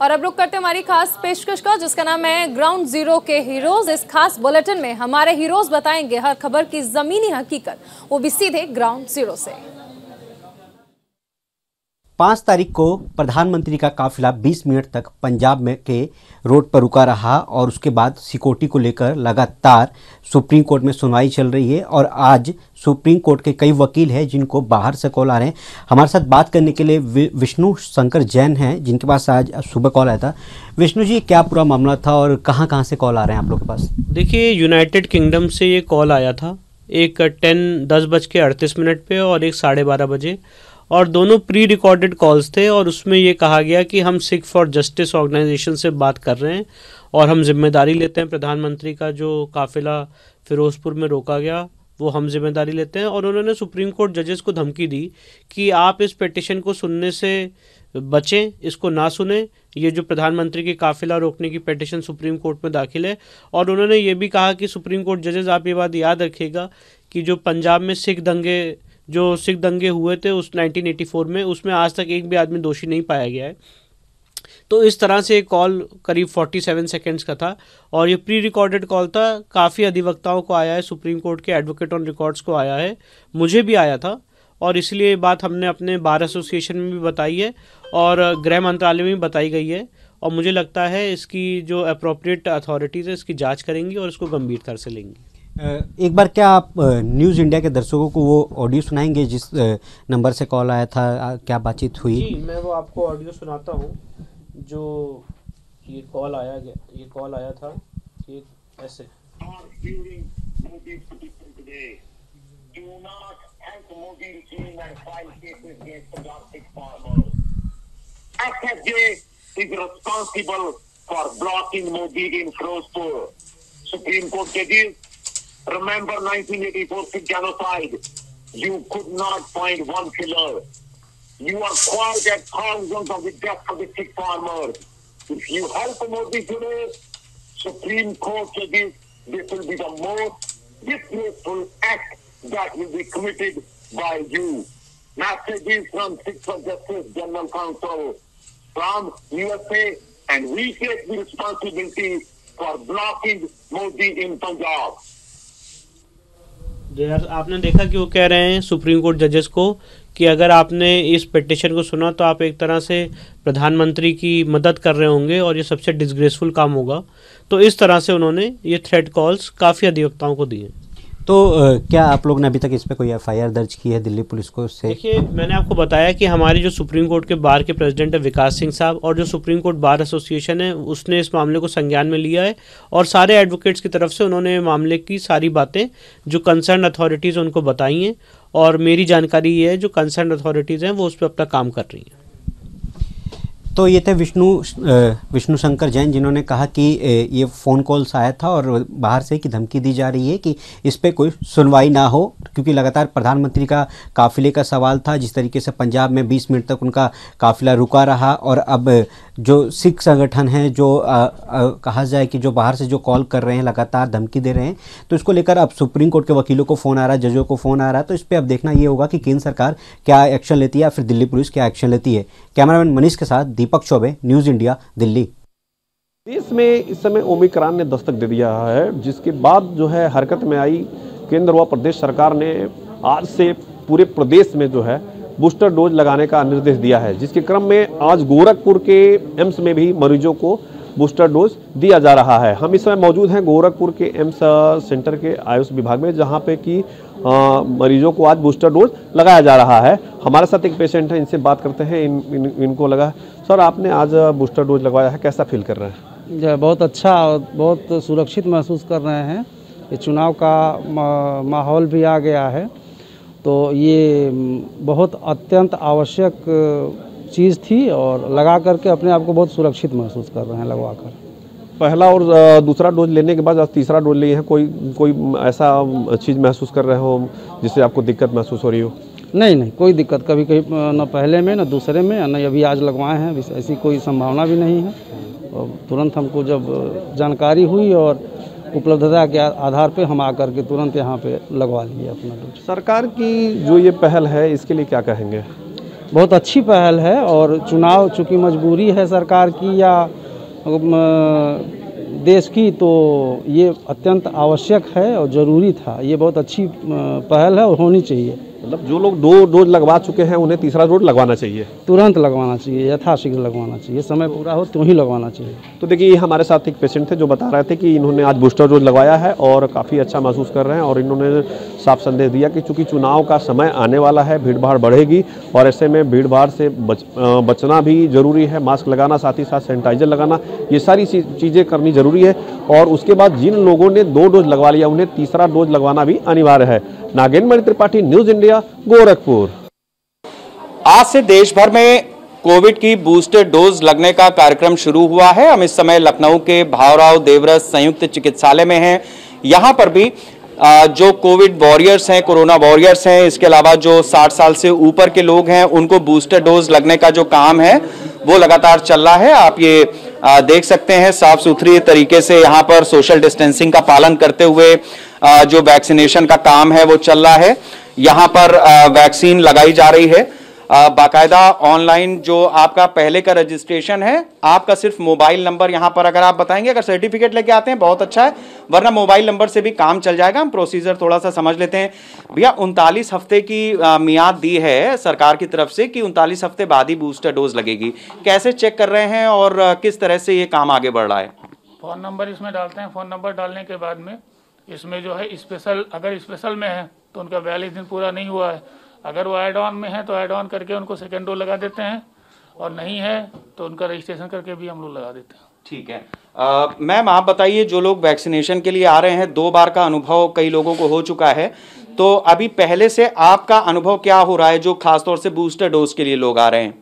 और अब रुक करते हमारी खास पेशकश का, जिसका नाम है ग्राउंड जीरो के हीरोज। इस खास बुलेटिन में हमारे हीरोज बताएंगे हर खबर की जमीनी हकीकत, वो भी सीधे ग्राउंड जीरो से। 5 तारीख को प्रधानमंत्री का काफिला 20 मिनट तक पंजाब में के रोड पर रुका रहा और उसके बाद सिक्योरिटी को लेकर लगातार सुप्रीम कोर्ट में सुनवाई चल रही है। और आज सुप्रीम कोर्ट के कई वकील हैं जिनको बाहर से कॉल आ रहे हैं। हमारे साथ बात करने के लिए विष्णु शंकर जैन हैं, जिनके पास आज सुबह कॉल आया था। विष्णु जी, क्या पूरा मामला था और कहाँ से कॉल आ रहे हैं आप लोग के पास? देखिए, यूनाइटेड किंगडम से ये कॉल आया था, एक 10:38 पे और एक 12:30 बजे, और दोनों प्री रिकॉर्डेड कॉल्स थे। और उसमें ये कहा गया कि हम सिख फॉर जस्टिस ऑर्गेनाइजेशन से बात कर रहे हैं और हम जिम्मेदारी लेते हैं, प्रधानमंत्री का जो काफिला फिरोजपुर में रोका गया वो हम जिम्मेदारी लेते हैं। और उन्होंने सुप्रीम कोर्ट जजेस को धमकी दी कि आप इस पिटीशन को सुनने से बचें, इसको ना सुने। ये जो प्रधानमंत्री की काफिला रोकने की पिटीशन सुप्रीम कोर्ट में दाखिल है। और उन्होंने ये भी कहा कि सुप्रीम कोर्ट जजेस, आप ये बात याद रखिएगा कि जो पंजाब में सिख दंगे हुए थे उस 1984 में, उसमें आज तक एक भी आदमी दोषी नहीं पाया गया है। तो इस तरह से कॉल करीब 47 सेकंड्स का था और ये प्री रिकॉर्डेड कॉल था। काफ़ी अधिवक्ताओं को आया है, सुप्रीम कोर्ट के एडवोकेट ऑन रिकॉर्ड्स को आया है, मुझे भी आया था। और इसलिए ये बात हमने अपने बार एसोसिएशन में भी बताई है और गृह मंत्रालय में भी बताई गई है। और मुझे लगता है इसकी जो अप्रोप्रिएट अथॉरिटीज़ है इसकी जाँच करेंगी और इसको गंभीरता से लेंगी। एक बार क्या आप न्यूज़ इंडिया के दर्शकों को वो ऑडियो सुनाएंगे जिस नंबर से कॉल आया था, क्या बातचीत हुई? जी, मैं वो आपको ऑडियो सुनाता हूँ। जो ये कॉल आया था, ये ऐसे। is responsible for blocking Modi in Firozpur. Supreme Court judges, remember 1984 Sikh genocide. You could not find one killer. You are quiet at thousands of the deaths of the Sikh farmers. If you help Modi today, Supreme Court judges, this will be the most disgraceful act that will be committed by you. Messages from Sikh for Justice General Council from USA, and we take the responsibility for blocking Modi in Punjab. आपने देखा कि वो कह रहे हैं supreme court जजेस को कि अगर आपने इस पिटीशन को सुना तो आप एक तरह से प्रधानमंत्री की मदद कर रहे होंगे और ये सबसे डिसग्रेसफुल काम होगा। तो इस तरह से उन्होंने ये थ्रेट कॉल्स काफ़ी अधिवक्ताओं को दिए। तो क्या आप लोग ने अभी तक इस पे कोई एफआईआर दर्ज की है दिल्ली पुलिस को? से देखिए, मैंने आपको बताया कि हमारी जो सुप्रीम कोर्ट के बार के प्रेसिडेंट है विकास सिंह साहब, और जो सुप्रीम कोर्ट बार एसोसिएशन है उसने इस मामले को संज्ञान में लिया है और सारे एडवोकेट्स की तरफ से उन्होंने मामले की सारी बातें जो कंसर्न अथॉरिटीज़ उनको बताई हैं। और मेरी जानकारी ये है जो कंसर्न अथॉरिटीज़ हैं वो उस पर अपना काम कर रही हैं। तो ये थे विष्णु शंकर जैन, जिन्होंने कहा कि ये फ़ोन कॉल्स आया था और बाहर से की धमकी दी जा रही है कि इस पे कोई सुनवाई ना हो, क्योंकि लगातार प्रधानमंत्री का काफिले का सवाल था। जिस तरीके से पंजाब में 20 मिनट तक उनका काफिला रुका रहा और अब जो सिख संगठन है जो कहा जाए कि जो बाहर से जो कॉल कर रहे हैं, लगातार धमकी दे रहे हैं, तो इसको लेकर अब सुप्रीम कोर्ट के वकीलों को फ़ोन आ रहा है, जजों को फ़ोन आ रहा है। तो इस पर अब देखना ये होगा कि केंद्र सरकार क्या एक्शन लेती है या फिर दिल्ली पुलिस क्या एक्शन लेती है। कैमरामैन मनीष के साथ दीपक चौबे, न्यूज़ इंडिया, दिल्ली। देश में इस समय ओमिक्रॉन ने दस्तक दे दिया है, जिसके बाद जो है हरकत में आई केंद्र व प्रदेश सरकार ने आज से पूरे प्रदेश में जो है बूस्टर डोज लगाने का निर्देश दिया है, जिसके क्रम में आज गोरखपुर के एम्स में भी मरीजों को बूस्टर डोज दिया जा रहा है। हम इस समय मौजूद हैं गोरखपुर के एम्स सेंटर के आयुष विभाग में, जहां पे कि मरीजों को आज बूस्टर डोज लगाया जा रहा है। हमारे साथ एक पेशेंट है, इनसे बात करते हैं। इनको लगा। सर, आपने आज बूस्टर डोज लगवाया है, कैसा फील कर रहे हैं? बहुत अच्छा और बहुत सुरक्षित महसूस कर रहे हैं। ये चुनाव का माहौल भी आ गया है, तो ये बहुत अत्यंत आवश्यक चीज़ थी और लगा करके अपने आप को बहुत सुरक्षित महसूस कर रहे हैं लगवा कर। पहला और दूसरा डोज लेने के बाद आज तीसरा डोज लिए हैं, कोई ऐसा चीज़ महसूस कर रहे हो जिससे आपको दिक्कत महसूस हो रही हो? नहीं, कोई दिक्कत कभी न पहले में न दूसरे में, न अभी आज लगवाए हैं, ऐसी कोई संभावना भी नहीं है। और तुरंत हमको जब जानकारी हुई और उपलब्धता के आधार पे हम आकर के तुरंत यहाँ पे लगवा लिए अपना डोज। सरकार की जो ये पहल है इसके लिए क्या कहेंगे? बहुत अच्छी पहल है। और चुनाव चूँकि मजबूरी है सरकार की या देश की, तो ये अत्यंत आवश्यक है और ज़रूरी था। ये बहुत अच्छी पहल है और होनी चाहिए। मतलब जो लोग 2 डोज लगवा चुके हैं उन्हें तीसरा डोज लगवाना चाहिए, तुरंत लगवाना चाहिए, यथाशीघ्र लगवाना चाहिए, समय पूरा हो तो ही लगवाना चाहिए। तो देखिए ये हमारे साथ एक पेशेंट थे जो बता रहे थे कि इन्होंने आज बूस्टर डोज लगवाया है और काफ़ी अच्छा महसूस कर रहे हैं। और इन्होंने साफ संदेश दिया कि चूंकि चुनाव का समय आने वाला है, भीड़ भाड़ बढ़ेगी और ऐसे में भीड़ भाड़ से बचना भी जरूरी है। मास्क लगाना, साथ ही साथ सैनिटाइजर लगाना, ये सारी चीज़ें करनी जरूरी है। और उसके बाद जिन लोगों ने 2 डोज लगवा लिया उन्हें तीसरा डोज लगवाना भी अनिवार्य है। Nagendra Mani Tripathi, news India, Gorakhpur. आज से देश भर में कोविड की बूस्टर डोज लगने का कार्यक्रम शुरू हुआ है। हम इस समय लखनऊ के भावराव देवरस संयुक्त चिकित्सालय में हैं। यहाँ पर भी जो कोविड वॉरियर्स हैं, कोरोना वॉरियर्स हैं, इसके अलावा जो 60 साल से ऊपर के लोग हैं, उनको बूस्टर डोज लगने का जो काम है वो लगातार चल रहा है। आप ये देख सकते हैं साफ सुथरी तरीके से यहाँ पर सोशल डिस्टेंसिंग का पालन करते हुए जो वैक्सीनेशन का काम है वो चल रहा है। यहाँ पर वैक्सीन लगाई जा रही है बाकायदा। ऑनलाइन जो आपका पहले का रजिस्ट्रेशन है, आपका सिर्फ मोबाइल नंबर यहाँ पर अगर आप बताएंगे, अगर सर्टिफिकेट लेके आते हैं बहुत अच्छा है, वरना मोबाइल नंबर से भी काम चल जाएगा। हम प्रोसीजर थोड़ा सा समझ लेते हैं। भैया 39 हफ्ते की मियाद दी है सरकार की तरफ से कि 39 हफ्ते बाद ही बूस्टर डोज लगेगी। कैसे चेक कर रहे हैं और किस तरह से ये काम आगे बढ़ रहा है? फ़ोन नंबर इसमें डालते हैं। फ़ोन नंबर डालने के बाद में इसमें जो है स्पेशल, अगर स्पेशल में है तो उनका 42 दिन पूरा नहीं हुआ है। अगर वो ऐड ऑन में है तो ऐड ऑन करके उनको सेकेंड डोज लगा देते हैं, और नहीं है तो उनका रजिस्ट्रेशन करके भी हम लोग लगा देते हैं। ठीक है। मैम आप बताइए, जो लोग वैक्सीनेशन के लिए आ रहे हैं, 2 बार का अनुभव कई लोगों को हो चुका है, तो अभी पहले से आपका अनुभव क्या हो रहा है जो खासतौर से बूस्टर डोज के लिए लोग आ रहे हैं?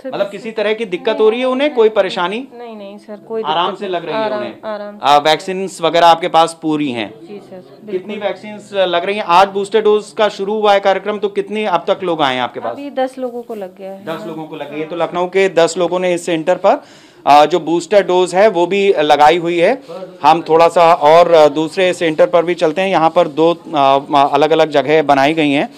मतलब किसी तरह की दिक्कत हो रही है उन्हें? कोई परेशानी नहीं सर, कोई आराम से लग रही है उन्हें? आराम। वैक्सीन वगैरह आपके पास पूरी हैं? जी सर। कितनी वैक्सीन लग रही हैं? आज बूस्टर डोज का शुरू हुआ है कार्यक्रम, तो कितनी अब तक लोग आए हैं आपके पास? अभी 10 लोगों को लग गया है। 10 लोगों को लग गई है। तो लखनऊ के 10 लोगों ने इस सेंटर पर जो बूस्टर डोज है वो भी लगाई हुई है। हम थोड़ा सा और दूसरे सेंटर पर भी चलते हैं। यहाँ पर 2 अलग अलग जगह बनाई गई हैं।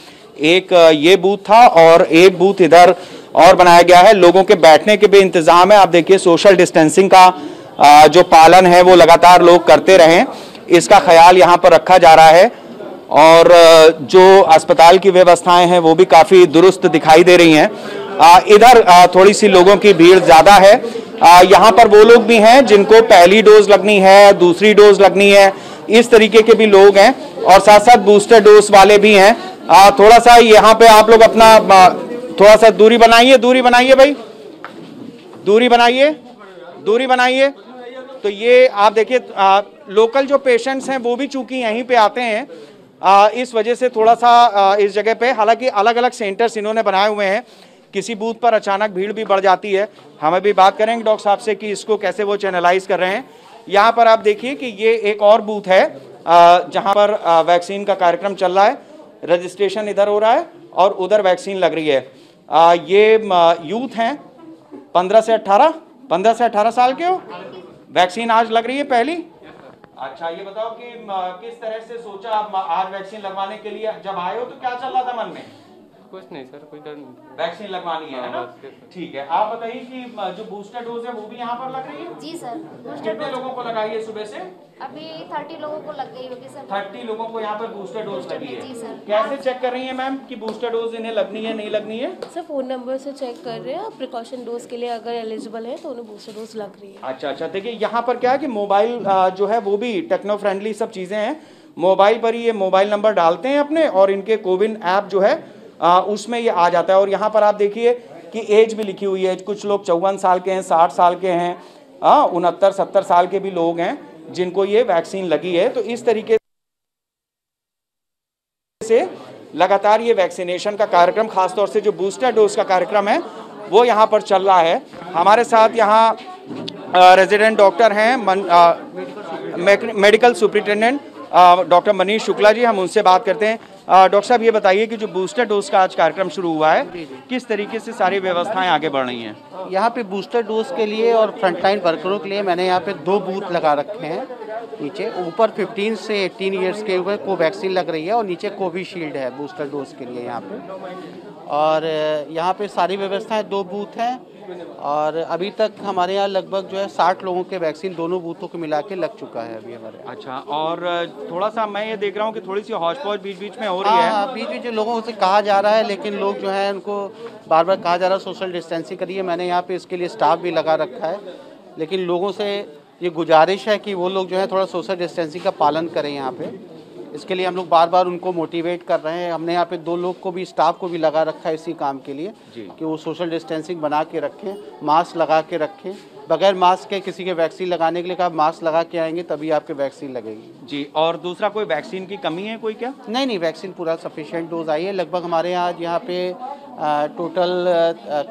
एक ये बूथ था और एक बूथ इधर और बनाया गया है। लोगों के बैठने के भी इंतजाम है। आप देखिए सोशल डिस्टेंसिंग का जो पालन है वो लगातार लोग करते रहें, इसका ख्याल यहाँ पर रखा जा रहा है। और जो अस्पताल की व्यवस्थाएं हैं वो भी काफ़ी दुरुस्त दिखाई दे रही हैं। इधर थोड़ी सी लोगों की भीड़ ज़्यादा है। यहाँ पर वो लोग भी हैं जिनको पहली डोज लगनी है, दूसरी डोज लगनी है, इस तरीके के भी लोग हैं। और साथ साथ बूस्टर डोज वाले भी हैं। थोड़ा सा यहाँ पे आप लोग अपना थोड़ा सा दूरी बनाइए भाई, दूरी बनाइए। तो ये आप देखिए लोकल जो पेशेंट्स हैं वो भी चूंकि यहीं पे आते हैं, इस वजह से थोड़ा सा इस जगह पे, हालांकि अलग अलग सेंटर्स इन्होंने बनाए हुए हैं, किसी बूथ पर अचानक भीड़ भी बढ़ जाती है। हमें भी बात करेंगे डॉक्टर साहब से कि इसको कैसे वो चैनलाइज कर रहे हैं। यहाँ पर आप देखिए कि ये एक और बूथ है जहाँ पर वैक्सीन का कार्यक्रम चल रहा है। रजिस्ट्रेशन इधर हो रहा है और उधर वैक्सीन लग रही है। ये यूथ हैं 15 से 18 साल के हो। वैक्सीन आज लग रही है पहली। अच्छा ये बताओ कि किस तरह से सोचा आप आज वैक्सीन लगवाने के लिए? जब आए हो तो क्या चल रहा था मन में? कुछ नहीं सर, कोई डर नहीं। वैक्सीन लगवानी है ना? ठीक है। आप बताइए कि जो बूस्टर डोज है वो भी यहाँ पर लग रही है? जी सर। कितने लोगों को लगाई है सुबह से? अभी 30 लोगों को लग गई होगी सर। 30 लोगों को यहाँ पर बूस्टर डोज लगी है। जी सर। कैसे चेक कर रही है मैम कि बूस्टर डोज इन्हें लगनी है नहीं लगनी है? सर फ़ोन नंबर से चेक कर रहे हैं। प्रिकॉशन डोज के लिए अगर एलिजिबल है तो उन्हें बूस्टर डोज लग रही है। अच्छा देखिए यहाँ पर क्या है कि मोबाइल जो है वो भी टेक्नो फ्रेंडली सब चीज़ें हैं। मोबाइल पर ही ये मोबाइल नंबर डालते हैं अपने और इनके कोविन ऐप जो है उसमें ये आ जाता है। और यहाँ पर आप देखिए कि एज भी लिखी हुई है। कुछ लोग 54 साल के हैं, 60 साल के हैं, 69-70 साल के भी लोग हैं जिनको ये वैक्सीन लगी है। तो इस तरीके से लगातार ये वैक्सीनेशन का कार्यक्रम, खासतौर से जो बूस्टर डोज का कार्यक्रम है वो यहाँ पर चल रहा है। हमारे साथ यहाँ रेजिडेंट डॉक्टर हैं, medical superintendent doctor Manish Shukla ji, हम उनसे बात करते हैं। डॉक्टर साहब ये बताइए कि जो बूस्टर डोज का आज कार्यक्रम शुरू हुआ है, किस तरीके से सारी व्यवस्थाएं आगे बढ़ रही हैं? यहाँ पे बूस्टर डोज के लिए और फ्रंटलाइन वर्करों के लिए मैंने यहाँ पे 2 बूथ लगा रखे हैं। नीचे ऊपर 15 से 18 ईयर्स के ऊपर कोवैक्सीन लग रही है और नीचे कोविशील्ड है बूस्टर डोज के लिए यहाँ पे। और यहाँ पे सारी व्यवस्थाएं 2 बूथ हैं और अभी तक हमारे यहाँ लगभग जो है 60 लोगों के वैक्सीन दोनों बूथों को मिला के लग चुका है अभी हमारे। अच्छा, और थोड़ा सा मैं ये देख रहा हूँ कि थोड़ी सी हौच पौच बीच बीच में हो रही है। हाँ, बीच बीच लोगों से कहा जा रहा है, लेकिन लोग जो है उनको बार बार कहा जा रहा है सोशल डिस्टेंसिंग करिए। मैंने यहाँ पे इसके लिए स्टाफ भी लगा रखा है, लेकिन लोगों से ये गुजारिश है कि वो लोग जो है थोड़ा सोशल डिस्टेंसिंग का पालन करें यहाँ पे। इसके लिए हम लोग बार बार उनको मोटिवेट कर रहे हैं। हमने यहाँ पे 2 लोग को भी, स्टाफ को भी लगा रखा है इसी काम के लिए कि वो सोशल डिस्टेंसिंग बना के रखें, मास्क लगा के रखें। बगैर मास्क के किसी के वैक्सीन लगाने के लिए कहा मास्क लगा के आएंगे तभी आपके वैक्सीन लगेगी जी। और दूसरा, कोई वैक्सीन की कमी है कोई क्या? नहीं, वैक्सीन पूरा सफिशिएंट डोज आई है। लगभग हमारे यहाँ पे टोटल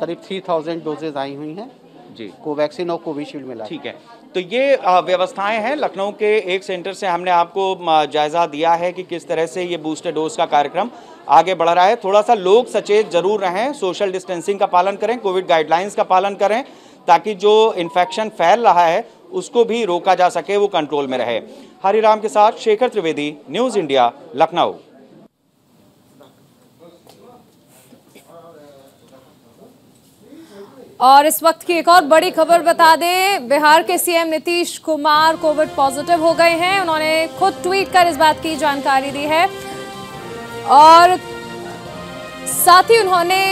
करीब 3000 डोजेज आई हुई हैं जी, कोवैक्सीन और कोविशील्ड मिला। ठीक है, तो ये व्यवस्थाएं हैं लखनऊ के एक सेंटर से। हमने आपको जायजा दिया है कि किस तरह से ये बूस्टर डोज का कार्यक्रम आगे बढ़ रहा है। थोड़ा सा लोग सचेत जरूर रहें, सोशल डिस्टेंसिंग का पालन करें, कोविड गाइडलाइंस का पालन करें, ताकि जो इन्फेक्शन फैल रहा है उसको भी रोका जा सके, वो कंट्रोल में रहे। हरिराम के साथ शेखर त्रिवेदी, न्यूज़ इंडिया, लखनऊ। और इस वक्त की एक और बड़ी खबर बता दें, बिहार के CM Nitish Kumar Covid positive हो गए हैं। उन्होंने खुद ट्वीट कर इस बात की जानकारी दी है और साथ ही उन्होंने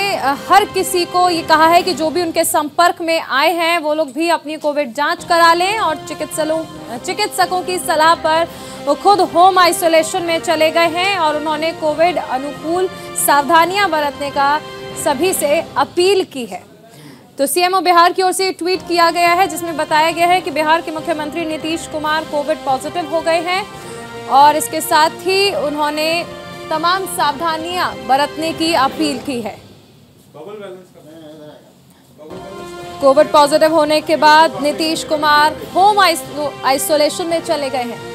हर किसी को ये कहा है कि जो भी उनके संपर्क में आए हैं वो लोग भी अपनी कोविड जांच करा लें और चिकित्सकों की सलाह पर वो खुद होम आइसोलेशन में चले गए हैं और उन्होंने कोविड अनुकूल सावधानियां बरतने का सभी से अपील की है। तो सीएमओ बिहार की ओर से ट्वीट किया गया है जिसमें बताया गया है कि बिहार के मुख्यमंत्री नीतीश कुमार कोविड पॉजिटिव हो गए हैं और इसके साथ ही उन्होंने तमाम सावधानियां बरतने की अपील की है। कोविड पॉजिटिव होने के बाद नीतीश कुमार होम आइसोलेशन में चले गए हैं।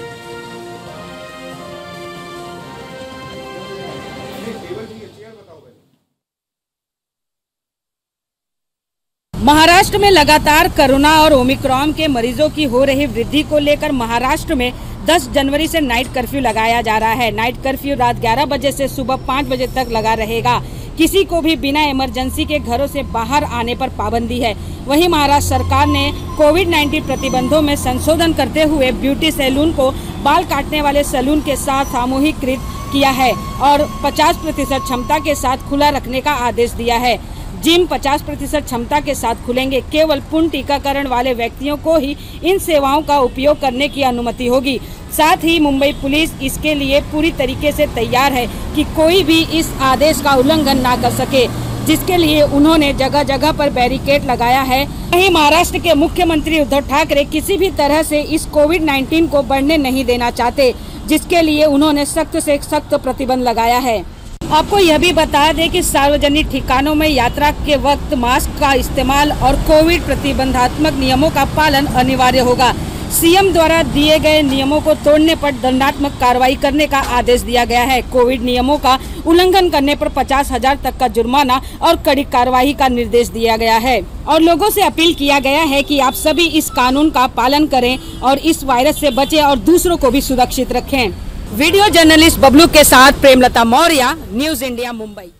महाराष्ट्र में लगातार कोरोना और ओमिक्रॉन के मरीजों की हो रही वृद्धि को लेकर महाराष्ट्र में 10 जनवरी से नाइट कर्फ्यू लगाया जा रहा है। नाइट कर्फ्यू रात 11 बजे से सुबह 5 बजे तक लगा रहेगा। किसी को भी बिना इमरजेंसी के घरों से बाहर आने पर पाबंदी है। वहीं महाराष्ट्र सरकार ने कोविड-19 प्रतिबंधों में संशोधन करते हुए ब्यूटी सैलून को बाल काटने वाले सैलून के साथ सामूहिकृत किया है और 50% क्षमता के साथ खुला रखने का आदेश दिया है। जिम 50% क्षमता के साथ खुलेंगे। केवल पूर्ण टीकाकरण वाले व्यक्तियों को ही इन सेवाओं का उपयोग करने की अनुमति होगी। साथ ही मुंबई पुलिस इसके लिए पूरी तरीके से तैयार है कि कोई भी इस आदेश का उल्लंघन ना कर सके, जिसके लिए उन्होंने जगह जगह पर बैरिकेड लगाया है। वहीं महाराष्ट्र के मुख्यमंत्री उद्धव ठाकरे किसी भी तरह से इस कोविड-19 को बढ़ने नहीं देना चाहते, जिसके लिए उन्होंने सख्त से सख्त प्रतिबंध लगाया है। आपको यह भी बता दें कि सार्वजनिक ठिकानों में यात्रा के वक्त मास्क का इस्तेमाल और कोविड प्रतिबंधात्मक नियमों का पालन अनिवार्य होगा। सीएम द्वारा दिए गए नियमों को तोड़ने पर दंडात्मक कार्रवाई करने का आदेश दिया गया है। कोविड नियमों का उल्लंघन करने पर 50,000 तक का जुर्माना और कड़ी कार्रवाई का निर्देश दिया गया है और लोगों से अपील किया गया है कि आप सभी इस कानून का पालन करें और इस वायरस से बचें और दूसरों को भी सुरक्षित रखें। वीडियो जर्नलिस्ट बबलू के साथ प्रेमलता मौर्य, न्यूज़ इंडिया, मुंबई।